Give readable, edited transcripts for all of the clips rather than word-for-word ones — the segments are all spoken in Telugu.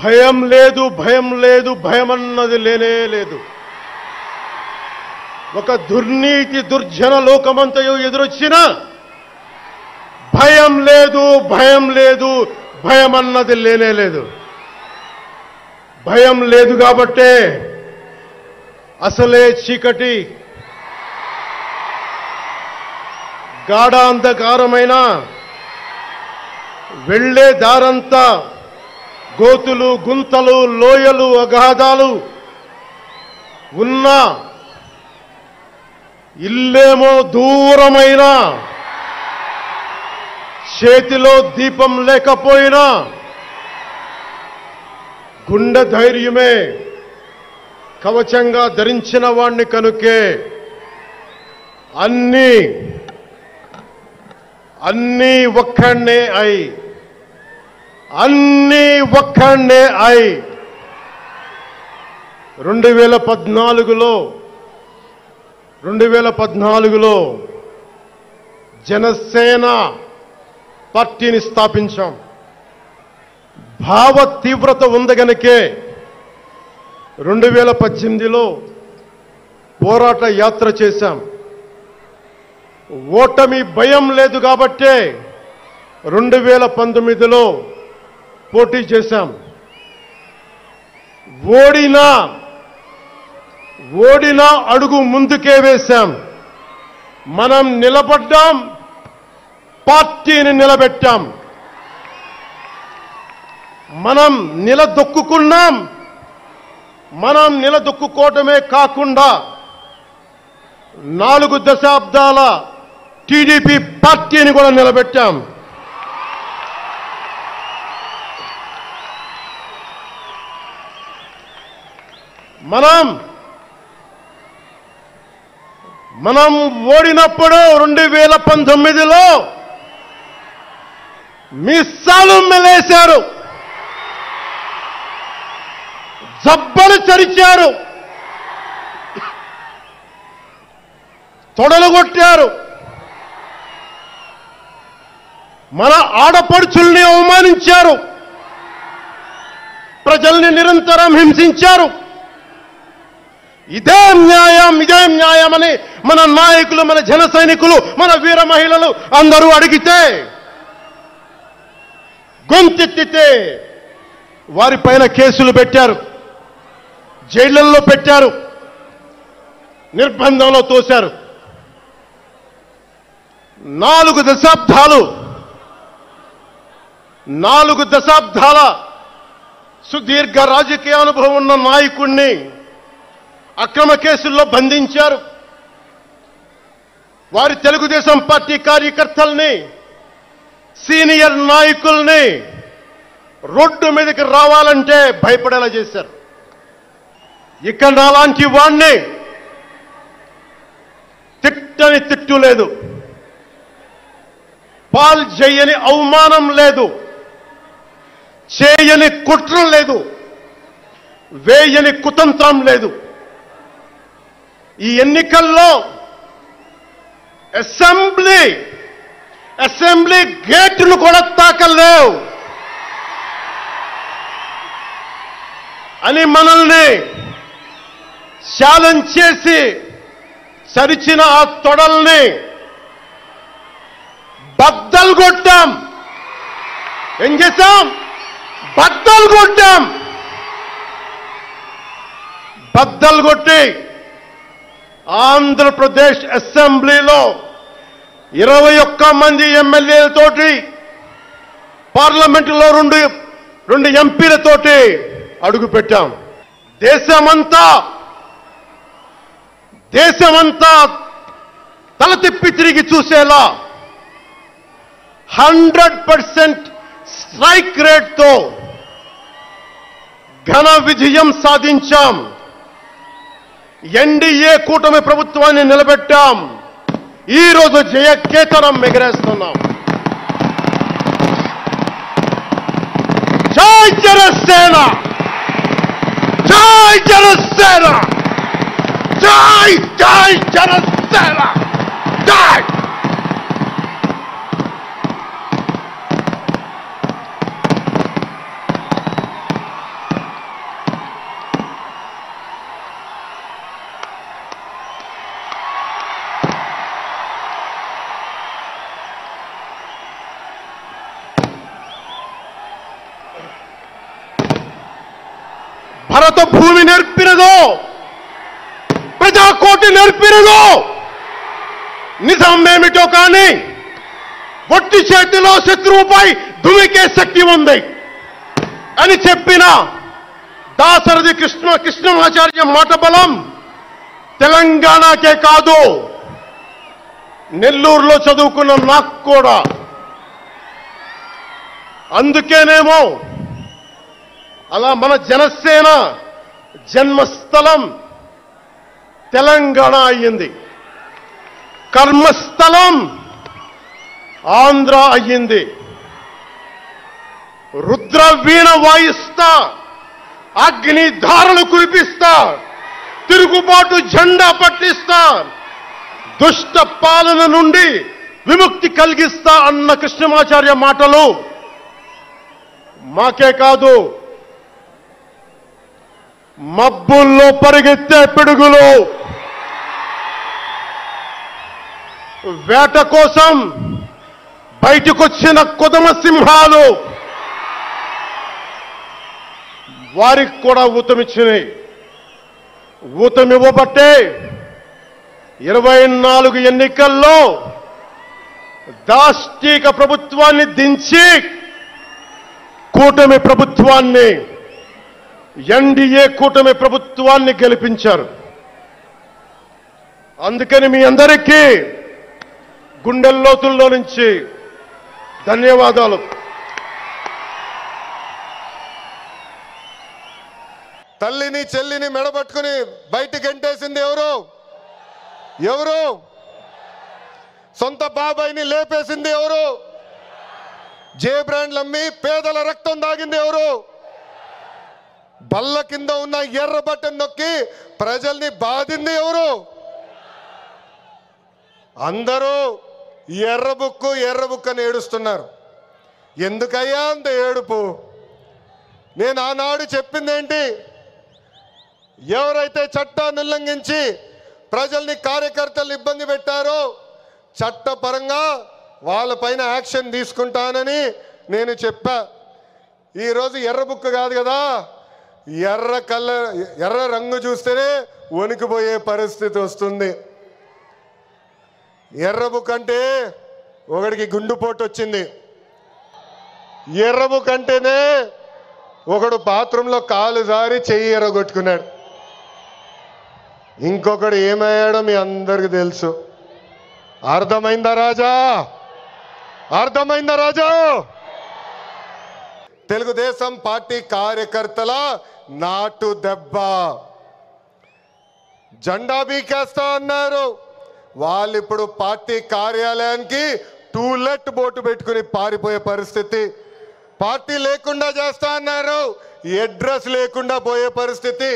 భయం లేదు, భయం లేదు, భయం అన్నది లేనే లేదు. ఒక దుర్నీతి దుర్జన లోకమంతయు ఎదురొచ్చినా భయం లేదు, భయం లేదు, భయం అన్నది లేనే లేదు. భయం లేదు కాబట్టే అసలే చీకటి గాఢాంధకారమైన వెళ్లే దారంతా గోతులు, గుంతలు, లోయలు, అగాధాలు ఉన్నా, ఇల్లేమో దూరమైన, చేతిలో దీపం లేకపోయినా గుండె ధైర్యమే కవచంగా ధరించిన వాణ్ణి కనుకే అన్నీ ఒక్కడే అయి 2014లో జనసేన పార్టీని స్థాపించాం. భావ తీవ్రత ఉంది గనుకే 2018లో పోరాట యాత్ర చేశాం. ఓటమి భయం లేదు కాబట్టే 2019లో పోటీ చేశాం. ఓడినా అడుగు ముందుకే వేశాం. మనం నిలబడ్డాం, పార్టీని నిలబెట్టాం. మనం నిలదొక్కుకున్నాం. మనం నిలదొక్కుకోవటమే కాకుండా 4 దశాబ్దాల టీడీపీ పార్టీని కూడా నిలబెట్టాం. మనం ఓడినప్పుడు 2019లో మిస్సాలు మెలేశారు, జబ్బలు చరిచారు, తొడలు కొట్టారు, మన ఆడపడుచుల్ని అవమానించారు, ప్రజల్ని నిరంతరం హింసించారు. ఇదే న్యాయమని మన నాయకులు, మన జన సైనికులు, మన వీర మహిళలు అందరూ అడిగితే, గొంతెత్తితే వారిపైన కేసులు పెట్టారు, జైళ్లలో పెట్టారు, నిర్బంధంలో తోశారు. 4 దశాబ్దాల సుదీర్ఘ రాజకీయ అనుభవం ఉన్న నాయకుణ్ణి అక్రమ కేసుల్లో బంధించారు. వారి తెలుగుదేశం పార్టీ కార్యకర్తల్ని, సీనియర్ నాయకుల్ని రోడ్డు మీదకి రావాలంటే భయపడేలా చేశారు. ఇక్కడ అలాంటి వాణ్ణి తిట్టని తిట్టు లేదు, పాల్ చేయని అవమానం లేదు, చేయని కుట్ర లేదు, వేయని కుతంత్రం లేదు. ఈ ఎన్నికల్లో అసెంబ్లీ గేట్లు కూడా తాకలేవు అని మనల్ని ఛాలెంజ్ చేసి చరిచిన ఆ తొడల్ని బద్దలు కొట్టాం. ఏం చేశాం? బద్దలు కొట్టాం. బద్దలు కొట్టి ఆంధ్రప్రదేశ్ అసెంబ్లీలో 21 మంది ఎమ్మెల్యేలతోటి, పార్లమెంటులో 2 ఎంపీలతోటి అడుగు పెట్టాం. దేశమంతా తల తిప్పి తిరిగి చూసేలా 100% స్ట్రైక్ రేట్తో ఘన విజయం సాధించాం. ఎన్డీఏ కూటమి ప్రభుత్వాన్ని నిలబెట్టాం. ఈ రోజు జయకేతనం ఎగరేస్తున్నాం. జై జనసేన, జై జనసేన, జై జై జనసేన, జై. మత భూమి నేర్పినదో, ప్రజాకోటి నేర్పినదో, నిజమేమిటో కానీ ఒట్టి చేతిలో శత్రువుపై దుమికే శక్తి ఉంది అని చెప్పిన దాశరథి కృష్ణమాచార్య మాట బలం తెలంగాణకే కాదు, నెల్లూరులో చదువుకున్న నాకు కూడా. అందుకేనేమో అలా మన జనసేన జన్మస్థలం తెలంగాణ అయ్యింది, కర్మస్థలం ఆంధ్ర అయ్యింది. రుద్రవీణ వాయిస్తా, అగ్ని ధారలు కురిపిస్తా, తిరుగుబాటు జెండా పట్టిస్తా, దుష్ట పాలన నుండి విముక్తి కలిగిస్తా అన్న కృష్ణమాచార్య మాటలు మాకే కాదు, మబ్బుల్లో పరిగెత్తే పిడుగులు, వేట కోసం బయటకొచ్చిన కొదమ సింహాలు వారికి కూడా ఊతమిచ్చినాయి. ఊతమివ్వబట్టే 24 ఎన్నికల్లో దాష్టీక ప్రభుత్వాన్ని దించి కూటమి ప్రభుత్వాన్ని, ఎన్డీఏ కూటమి ప్రభుత్వాన్ని గెలిపించారు. అందుకని మీ అందరికీ గుండెల్లోతుల్లో నుంచి ధన్యవాదాలు. తల్లిని చెల్లిని మెడబట్టుకుని బయటికి గెంటేసింది ఎవరు? ఎవరు? సొంత బాబాయిని లేపేసింది ఎవరు? జే బ్రాండ్లు అమ్మి పేదల రక్తం దాగింది ఎవరు? బల్ల కింద ఉన్న ఎర్ర బటన్ నొక్కి ప్రజల్ని బాధింది ఎవరు? అందరూ ఎర్ర బుక్కు అని ఏడుస్తున్నారు. ఎందుకయ్యా అంత ఏడుపు? నేను ఆనాడు చెప్పిందేంటి? ఎవరైతే చట్టాన్ని ఉల్లంఘించి ప్రజల్ని, కార్యకర్తలు ఇబ్బంది పెట్టారో చట్టపరంగా వాళ్ళపైన యాక్షన్ తీసుకుంటానని నేను చెప్పా. ఈరోజు ఎర్ర బుక్కు కాదు కదా, ఎర్ర రంగు చూస్తేనే వణికిపోయే పరిస్థితి వస్తుంది. ఎర్ర బుక్ అంటే ఒకడికి గుండుపోటు వచ్చింది. ఎర్ర బుక్ అంటేనే ఒకడు బాత్రూంలో కాలు జారి చెయ్యి ఎర్రగొట్టుకున్నాడు. ఇంకొకడు ఏమయ్యాడో మీ అందరికి తెలుసు. అర్థమైందా రాజా? అర్థమైందా రాజా? తెలుగుదేశం పార్టీ కార్యకర్తల నాటు దెబ్బ. జెండా బీకేస్తా అన్నారు వాళ్ళు. ఇప్పుడు పార్టీ కార్యాలయానికి టూలెట్ బోటు పెట్టుకుని పారిపోయే పరిస్థితి. పార్టీ లేకుండా చేస్తా అన్నారు, అడ్రస్ లేకుండా పోయే పరిస్థితి.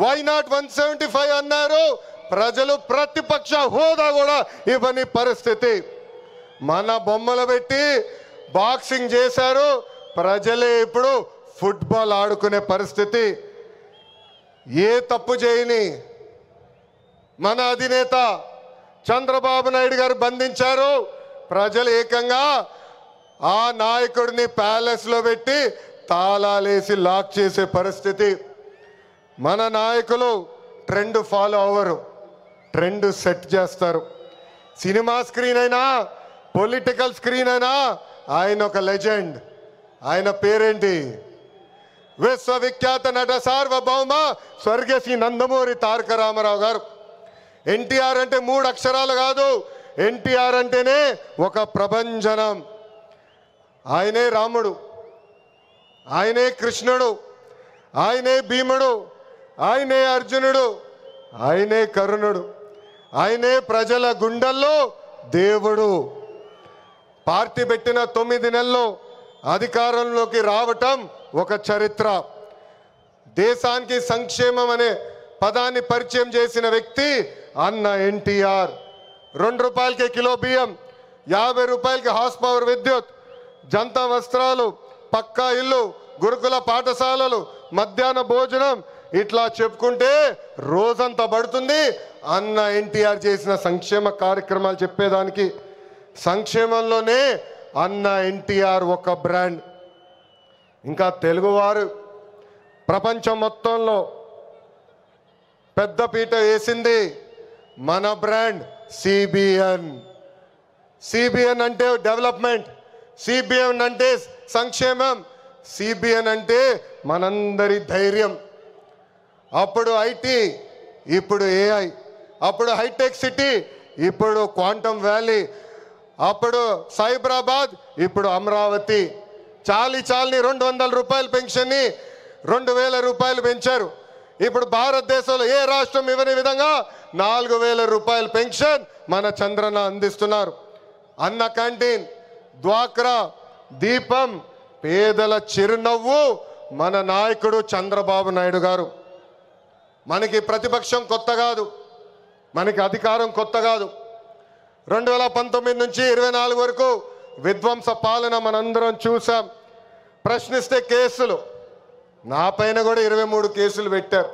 వై నాట్ 175 అన్నారు, ప్రజలు ప్రతిపక్ష హోదా కూడా ఇవ్వని పరిస్థితి. మన బొమ్మలు పెట్టి బాక్సింగ్ చేశారు, ప్రజలే ఇప్పుడు ఫుట్బాల్ ఆడుకునే పరిస్థితి. ఏ తప్పు చేయని మన అధినేత చంద్రబాబు నాయుడు గారు బంధించారు. ప్రజలు ఏకంగా ఆ నాయకుడిని ప్యాలెస్లో పెట్టి తాళాలేసి లాక్ చేసే పరిస్థితి. మన నాయకులు ట్రెండ్ ఫాలో అవ్వరు, ట్రెండ్ సెట్ చేస్తారు. సినిమా స్క్రీన్ అయినా, పొలిటికల్ స్క్రీన్ అయినా ఆయన ఒక లెజెండ్. ఆయన పేరేంటి? విశ్వవిఖ్యాత నట సార్వభౌమ స్వర్గశ్రీ నందమూరి తారక రామారావు గారు. ఎన్టీఆర్ అంటే 3 అక్షరాలు కాదు, ఎన్టీఆర్ అంటేనే ఒక ప్రభంజనం. ఆయనే రాముడు, ఆయనే కృష్ణుడు, ఆయనే భీముడు, ఆయనే అర్జునుడు, ఆయనే కరుణుడు, ఆయనే ప్రజల గుండెల్లో దేవుడు. పార్టీ పెట్టిన 9 నెలల్లో అధికారంలోకి రావటం ఒక చరిత్ర. దేశానికి సంక్షేమం అనే పదాన్ని పరిచయం చేసిన వ్యక్తి అన్న ఎన్టీఆర్. 2 రూపాయలకే కిలో బియ్యం, 50 రూపాయలకి హార్స్ పవర్ విద్యుత్, జంతా వస్త్రాలు, పక్కా ఇల్లు, గురుకుల పాఠశాలలు, మధ్యాహ్న భోజనం, ఇట్లా చెప్పుకుంటే రోజంతా పడుతుంది. అన్న ఎన్టీఆర్ చేసిన సంక్షేమ కార్యక్రమాలు చెప్పేదానికి. సంక్షేమంలోనే అన్న ఎన్టీఆర్ ఒక బ్రాండ్. ఇంకా తెలుగువారు ప్రపంచం మొత్తంలో పెద్దపీట వేసింది మన బ్రాండ్ సిబిఎన్. సిబిఎన్ అంటే డెవలప్మెంట్, సిబిఎన్ అంటే సంక్షేమం, సిబిఎన్ అంటే మనందరి ధైర్యం. అప్పుడు ఐటీ, ఇప్పుడు ఏఐ, అప్పుడు హైటెక్ సిటీ, ఇప్పుడు క్వాంటమ్ వ్యాలీ, అప్పుడు సైబరాబాద్, ఇప్పుడు అమరావతి. చాలని 200 రూపాయల పెన్షన్ని 2000 రూపాయలు పెంచారు. ఇప్పుడు భారతదేశంలో ఏ రాష్ట్రం ఇవ్వని విధంగా 4000 రూపాయల పెన్షన్ మన చంద్రన్న అందిస్తున్నారు. అన్న క్యాంటీన్, డ్వాక్రా, దీపం, పేదల చిరునవ్వు మన నాయకుడు చంద్రబాబు నాయుడు గారు. మనకి ప్రతిపక్షం కొత్త కాదు, మనకి అధికారం కొత్త కాదు. 2019 నుంచి 24 వరకు విధ్వంస పాలన మనందరం చూసాం. ప్రశ్నిస్తే కేసులు, నా పైన కూడా 23 కేసులు పెట్టారు.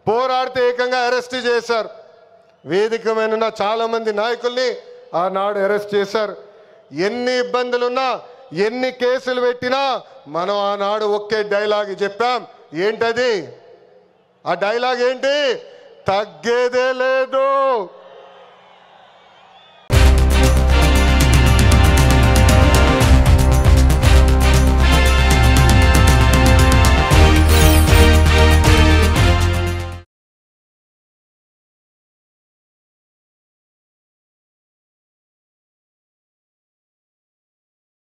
పోరాడితే ఏకంగా అరెస్ట్ చేశారు. వేదిక మీద చాలామంది నాయకుల్ని ఆనాడు అరెస్ట్ చేశారు. ఎన్ని ఇబ్బందులున్నా, ఎన్ని కేసులు పెట్టినా మనం ఆనాడు ఒకే డైలాగ్ చెప్పాం. ఏంటది? ఆ డైలాగ్ ఏంటి? తగ్గేదే లేదు.